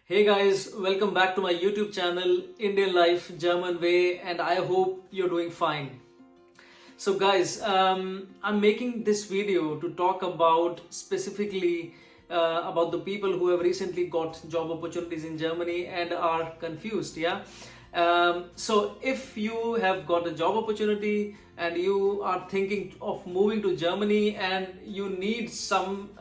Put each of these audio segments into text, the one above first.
Hey guys, welcome back to my YouTube channel Indian Life German Way, and I hope you're doing fine. So, guys, I'm making this video to talk about specifically about the people who have recently got job opportunities in Germany and are confused. Yeah. So, if you have got a job opportunity and you are thinking of moving to Germany and you need some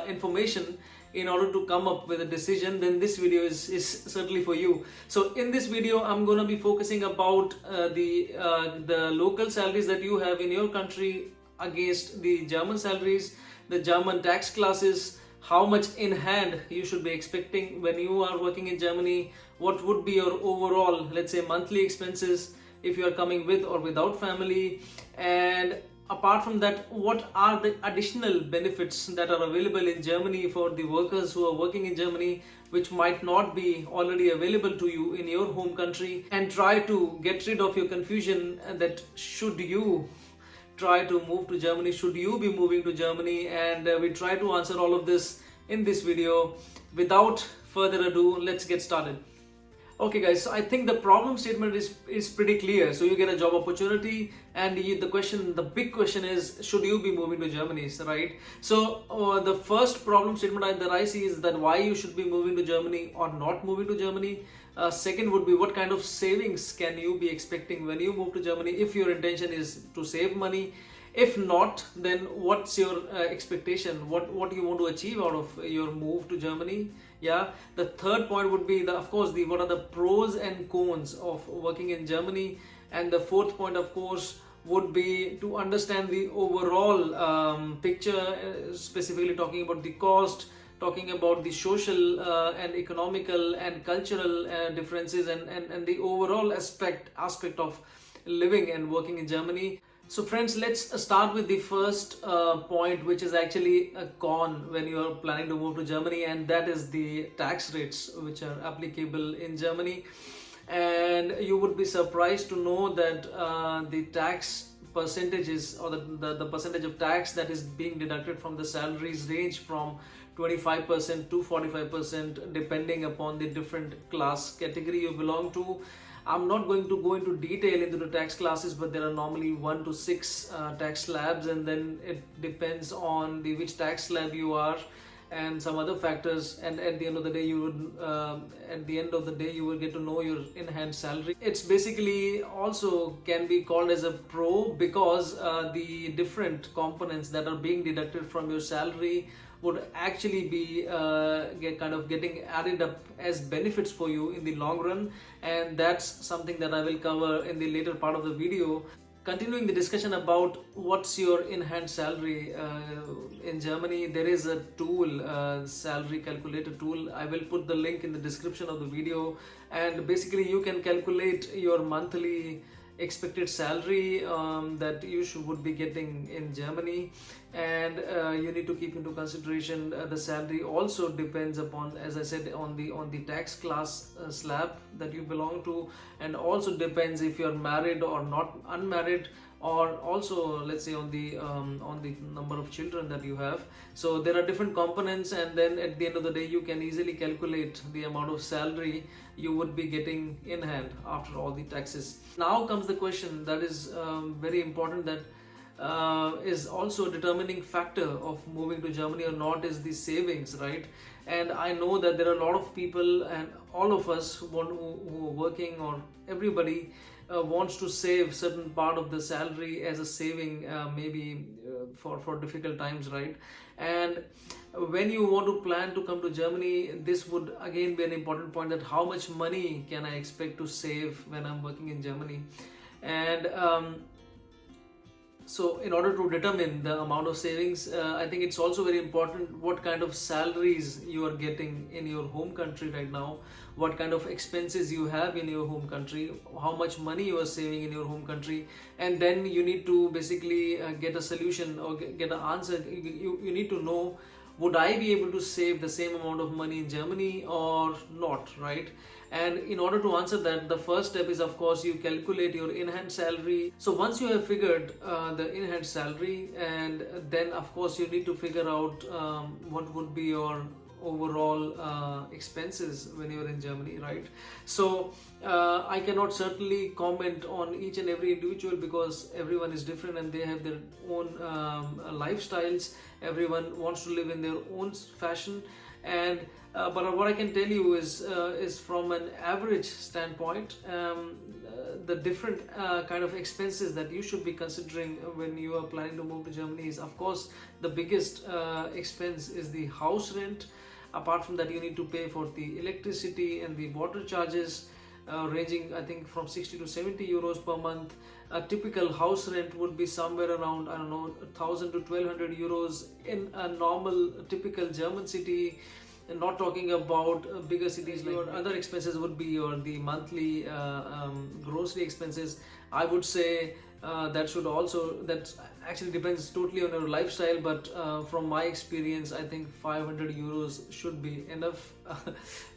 information in order to come up with a decision, then this video is certainly for you. So in this video I'm going to be focusing about the local salaries that you have in your country against the German salaries, the German tax classes, how much in hand you should be expecting when you are working in Germany, what would be your overall, let's say, monthly expenses if you are coming with or without family, and apart from that, what are the additional benefits that are available in Germany for the workers who are working in Germany, which might not be already available to you in your home country, and try to get rid of your confusion that should you try to move to Germany, should you be moving to Germany, and we try to answer all of this in this video. Without further ado, let's get started. Okay guys, so I think the problem statement is pretty clear. So you get a job opportunity and the big question is, should you be moving to Germany, right? So the first problem statement that I see is that why you should be moving to Germany or not moving to Germany. Second would be, what kind of savings can you be expecting when you move to Germany if your intention is to save money. If not, then what's your expectation? What you want to achieve out of your move to Germany? Yeah. The third point would be of course, what are the pros and cons of working in Germany? And the fourth point, of course, would be to understand the overall picture, specifically talking about the cost, talking about the social and economical and cultural differences, and the overall aspect of living and working in Germany. So friends, let's start with the first point, which is actually a con when you are planning to move to Germany, and that is the tax rates which are applicable in Germany. And you would be surprised to know that the tax percentages, or the percentage of tax that is being deducted from the salaries, range from 25% to 45% depending upon the different class category you belong to. I'm not going to go into detail into the tax classes, but there are normally 1 to 6 tax slabs, and then it depends on which tax slab you are and some other factors. And at the end of the day, you will get to know your in-hand salary. It's basically also can be called as a pro, because the different components that are being deducted from your salary would actually be getting added up as benefits for you in the long run, and that's something that I will cover in the later part of the video. Continuing the discussion about what's your in-hand salary in Germany, there is a tool, salary calculator tool. I will put the link in the description of the video, and basically you can calculate your monthly expected salary that you would be getting in Germany. And you need to keep into consideration the salary also depends upon, as I said, on the tax class slab that you belong to, and also depends if you're married or not unmarried, or also, let's say, on the number of children that you have. So there are different components, and then at the end of the day you can easily calculate the amount of salary you would be getting in hand after all the taxes. Now comes the question that is very important, that is also a determining factor of moving to Germany or not, is the savings, right? And I know that there are a lot of people, and all of us who are working, or everybody wants to save certain part of the salary as a saving, maybe for difficult times, right? And when you want to plan to come to Germany, this would again be an important point, that how much money can I expect to save when I'm working in Germany. And so in order to determine the amount of savings, I think it's also very important what kind of salaries you are getting in your home country right now, what kind of expenses you have in your home country, how much money you are saving in your home country, and then you need to basically get a solution or get an answer. You need to know, would I be able to save the same amount of money in Germany or not, right? And in order to answer that, the first step is, of course, you calculate your in-hand salary. So once you have figured the in-hand salary, and then of course you need to figure out what would be your overall expenses when you're in Germany, right? So I cannot certainly comment on each and every individual because everyone is different and they have their own lifestyles. Everyone wants to live in their own fashion, and but what I can tell you is from an average standpoint, the different kind of expenses that you should be considering when you are planning to move to Germany is, of course, the biggest expense is the house rent. Apart from that, you need to pay for the electricity and the water charges, ranging I think from 60 to 70 euros per month. A typical house rent would be somewhere around, I don't know, 1000 to 1200 euros in a normal typical German city. And not talking about bigger cities. Like your other expenses would be your the monthly grocery expenses. I would say that actually depends totally on your lifestyle, but from my experience, I think 500 euros should be enough,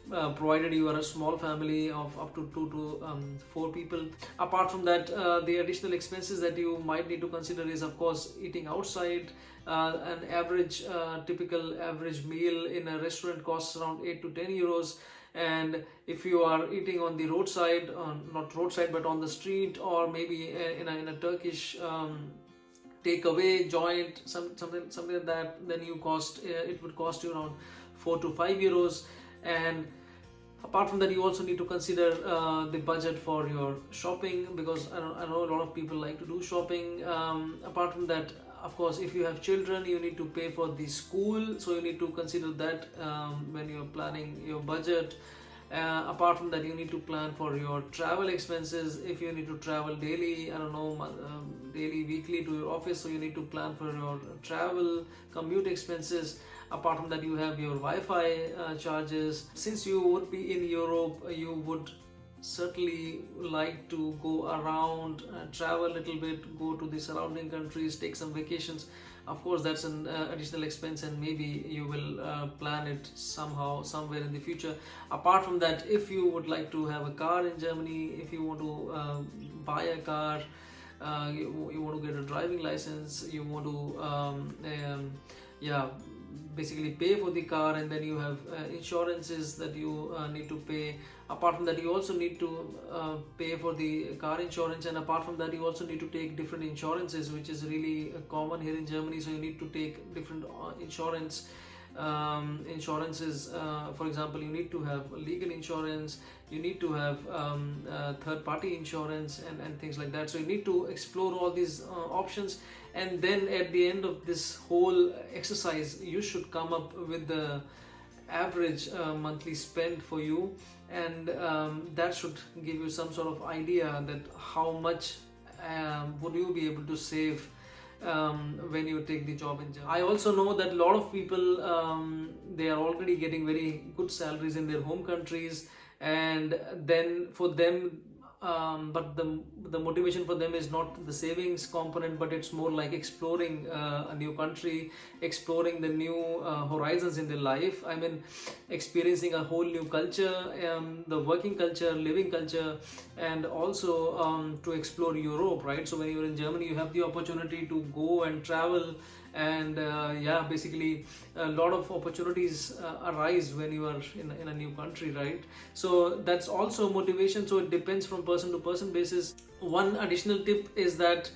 provided you are a small family of up to 2 to 4 people. Apart from that, the additional expenses that you might need to consider is, of course, eating outside. An average typical average meal in a restaurant costs around 8 to 10 euros, and if you are eating on the roadside, not roadside but on the street, or maybe in a Turkish takeaway joint, something like that, then it would cost you around 4 to 5 euros. And apart from that, you also need to consider the budget for your shopping, because I know a lot of people like to do shopping. Apart from that, of course, if you have children, you need to pay for the school, so you need to consider that when you're planning your budget. Apart from that, you need to plan for your travel expenses. If you need to travel daily, I don't know, daily, weekly to your office, so you need to plan for your travel, commute expenses. Apart from that, you have your Wi-Fi charges. Since you would be in Europe, you would certainly like to go around, travel a little bit, go to the surrounding countries, take some vacations. Of course, that's an additional expense, and maybe you will plan it somehow, somewhere in the future. Apart from that, if you would like to have a car in Germany, if you want to buy a car, you want to get a driving license, you want to basically pay for the car, and then you have insurances that you need to pay. Apart from that, you also need to pay for the car insurance, and apart from that, you also need to take different insurances, which is really common here in Germany. So you need to take different insurances. For example, you need to have legal insurance, you need to have third-party insurance, and things like that. So you need to explore all these options, and then at the end of this whole exercise, you should come up with the average monthly spend for you, and that should give you some sort of idea that how much would you be able to save when you take the job in Germany. I also know that a lot of people, they are already getting very good salaries in their home countries, and then for them, but the motivation for them is not the savings component, but it's more like exploring a new country, exploring the new horizons in their life. I mean, experiencing a whole new culture, the working culture, living culture, and also to explore Europe, right? So when you're in Germany, you have the opportunity to go and travel, and basically a lot of opportunities arise when you are in a new country, right? So that's also motivation. So it depends from person to person basis. One additional tip is that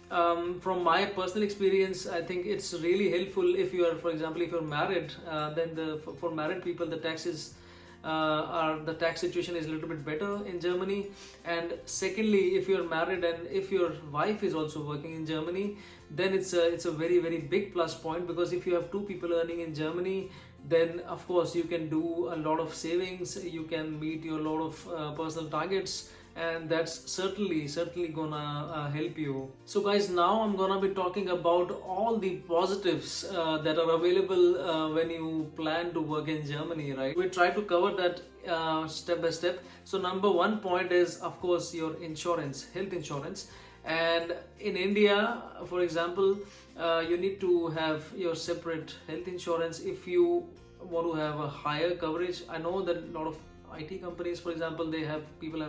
from my personal experience, I think it's really helpful if you are, for example, if you're married, then for married people, the tax situation is a little bit better in Germany. And secondly, if you're married and if your wife is also working in Germany, then it's a very, very big plus point, because if you have two people earning in Germany, then of course you can do a lot of savings, you can meet your lot of personal targets, and that's certainly gonna help you. So guys, now I'm gonna be talking about all the positives that are available when you plan to work in Germany, right? We try to cover that step by step. So number one point is, of course, your insurance, health insurance. And in India, for example, you need to have your separate health insurance if you want to have a higher coverage. I know that a lot of IT companies, for example, people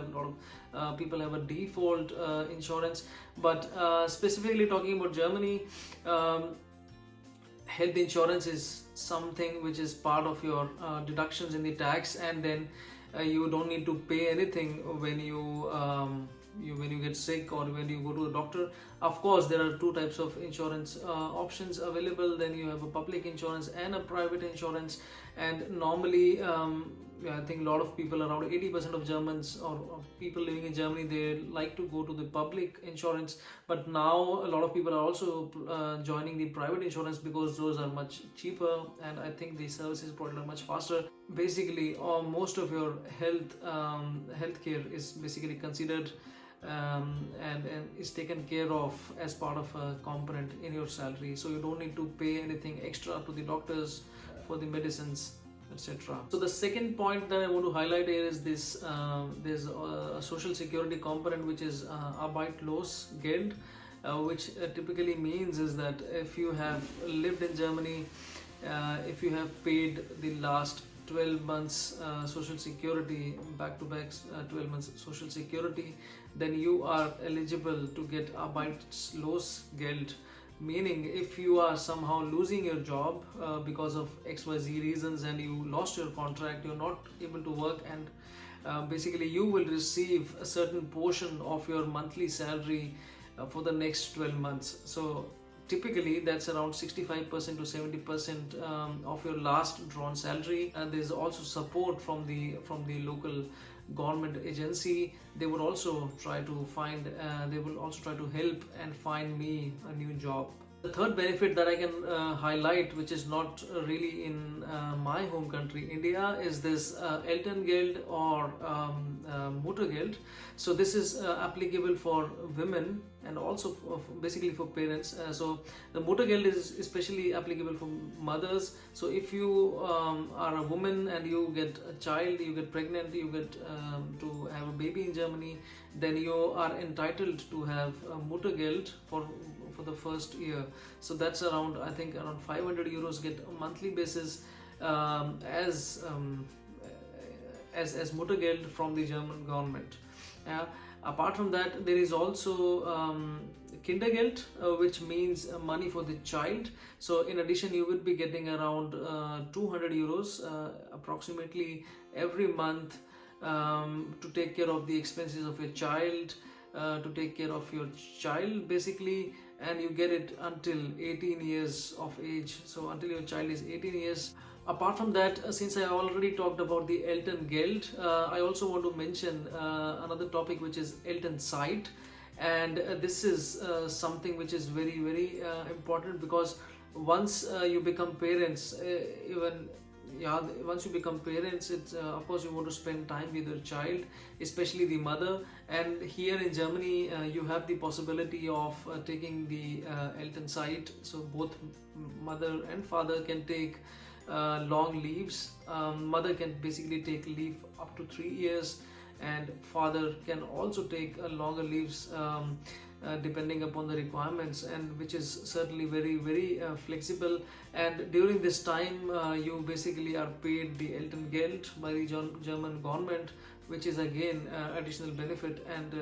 have a default insurance, but specifically talking about Germany, health insurance is something which is part of your deductions in the tax, and then you don't need to pay anything when when you get sick or when you go to the doctor. Of course, there are two types of insurance options available. Then you have a public insurance and a private insurance, and normally I think a lot of people, around 80% of Germans or people living in Germany, they like to go to the public insurance. But now a lot of people are also joining the private insurance because those are much cheaper, and I think the services provided are much faster. Basically, most of your healthcare is basically considered and is taken care of as part of a component in your salary, so you don't need to pay anything extra to the doctors for the medicines, etc. So the second point that I want to highlight here is this: there's a social security component which is Arbeitslosengeld, which typically means is that if you have lived in Germany, if you have paid the last 12 months social security, back to back 12 months social security, then you are eligible to get Arbeitslosengeld. Meaning, if you are somehow losing your job because of XYZ reasons and you lost your contract, you're not able to work, and basically you will receive a certain portion of your monthly salary for the next 12 months. So typically that's around 65% to 70% of your last drawn salary. And there's also support from the local government agency. They would also try to help and find me a new job. The third benefit that I can highlight, which is not really in my home country, India, is this Elterngeld or Muttergeld. So this is applicable for women and also basically for parents. So the Muttergeld is especially applicable for mothers. So if you are a woman and you get a child, you get pregnant, you get to have a baby in Germany, then you are entitled to have a Muttergeld for the first year. So that's around, I think, around 500 euros get a monthly basis as Muttergeld from the German government. Apart from that, there is also Kindergeld, which means money for the child. So in addition, you will be getting around 200 euros approximately every month to take care of the expenses of your child, to take care of your child basically, and you get it until 18 years of age. So until your child is 18 years. Apart from that, since I already talked about the Elterngeld, I also want to mention another topic, which is Elternzeit. And this is something which is very, very important, because once you become parents, once you become parents, it's of course you want to spend time with your child, especially the mother. And here in Germany, you have the possibility of taking the Elternzeit. So both mother and father can take long leaves. Mother can basically take leave up to 3 years, and father can also take longer leaves depending upon the requirements, and which is certainly very, very flexible. And during this time, you basically are paid the Elterngeld by the German government, which is again additional benefit, and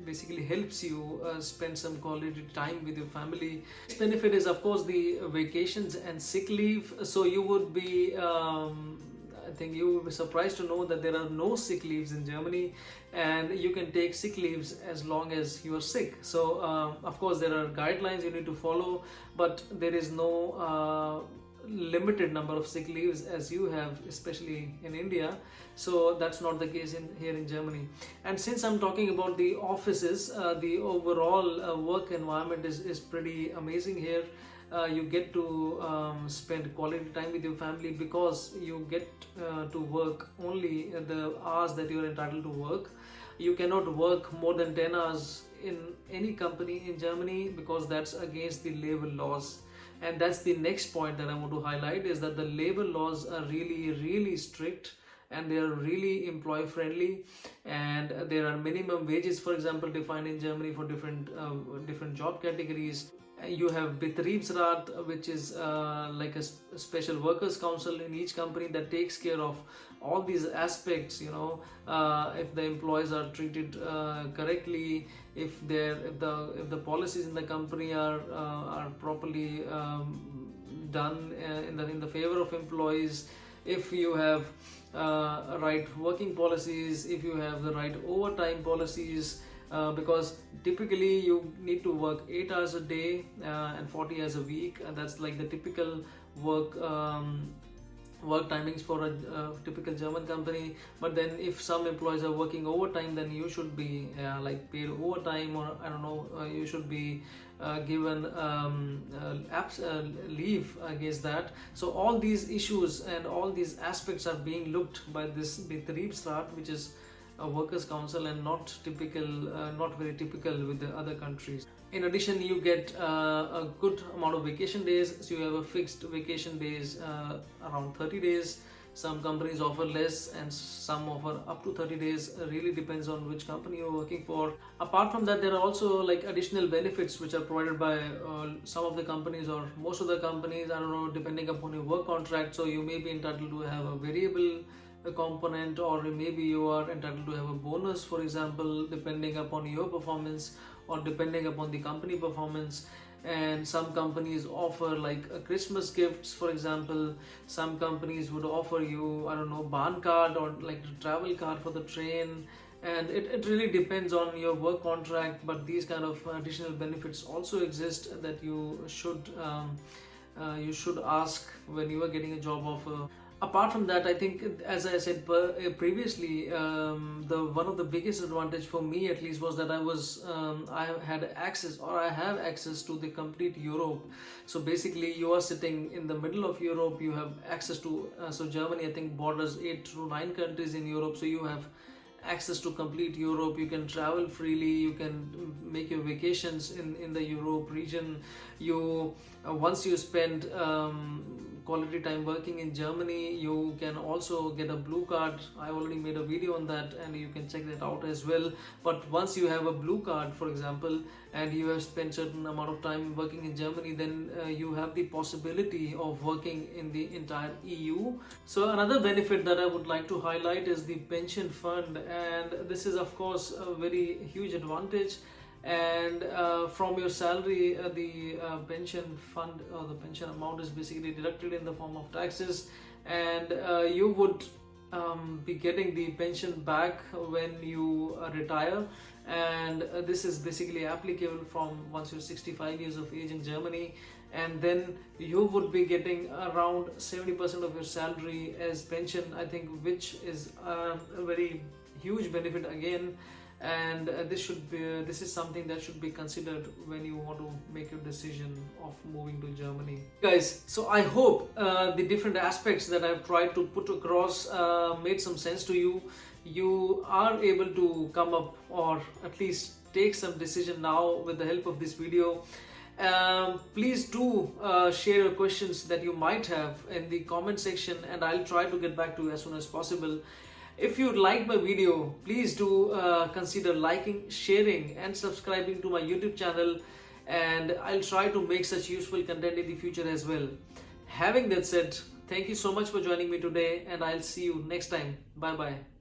basically helps you spend some quality time with your family. This benefit is of course the vacations and sick leave. So you would be I think you will be surprised to know that there are no sick leaves in Germany, and you can take sick leaves as long as you are sick. So of course there are guidelines you need to follow, but there is no limited number of sick leaves as you have, especially in India. So that's not the case here in Germany. And since I'm talking about the offices, the overall work environment is pretty amazing here. You get to spend quality time with your family, because you get to work only the hours that you are entitled to work. You cannot work more than 10 hours in any company in Germany, because that's against the labor laws. And that's the next point that I want to highlight, is that the labor laws are really, really strict, and they are really employee friendly, and there are minimum wages, for example, defined in Germany for different job categories. You have Betriebsrat, which is like a special workers council in each company that takes care of all these aspects, if the employees are treated correctly, if the policies in the company are properly done in the favor of employees, if you have right working policies, if you have the right overtime policies, because typically you need to work 8 hours a day and 40 hours a week, and that's like the typical work timings for a typical German company. But then if some employees are working overtime, then you should be like paid overtime, or I don't know, you should be given leave against that. So all these issues and all these aspects are being looked by this Betriebsrat, which is a workers council, and not very typical with the other countries. In addition, you get a good amount of vacation days, so you have a fixed vacation days around 30 days. Some companies offer less and some offer up to 30 days, really depends on which company you're working for. Apart from that, there are also like additional benefits which are provided by some of the companies or most of the companies, I don't know, depending upon your work contract. So you may be entitled to have a variable component, or maybe you are entitled to have a bonus, for example, depending upon your performance or depending upon the company performance. And some companies offer like a Christmas gifts, for example. Some companies would offer you, I don't know, Bahn card or like a travel card for the train, and it really depends on your work contract. But these kind of additional benefits also exist that you should ask when you are getting a job offer. Apart from that, I think, as I said previously, one of the biggest advantage for me, at least, was that I had access, or I have access to the complete Europe. So basically, you are sitting in the middle of Europe. You have access to so Germany, I think, borders 8 to 9 countries in Europe. So you have access to complete Europe. You can travel freely, you can make your vacations in the Europe region. You once you spend quality time working in Germany, you can also get a blue card. I already made a video on that, and you can check that out as well. But once you have a blue card, for example, and you have spent certain amount of time working in Germany, then you have the possibility of working in the entire EU. So another benefit that I would like to highlight is the pension fund, and this is of course a very huge advantage. And from your salary, the pension fund or the pension amount is basically deducted in the form of taxes, and you would be getting the pension back when you retire. And this is basically applicable from once you're 65 years of age in Germany, and then you would be getting around 70% of your salary as pension, I think, which is a very huge benefit again. And this is something that should be considered when you want to make your decision of moving to Germany, guys. So I hope the different aspects that I've tried to put across made some sense to you. You are able to come up, or at least take some decision now with the help of this video. Please do share your questions that you might have in the comment section, and I'll try to get back to you as soon as possible. If you like my video, please do consider liking, sharing and subscribing to my YouTube channel, and I'll try to make such useful content in the future as well. Having that said, thank you so much for joining me today, and I'll see you next time. Bye bye.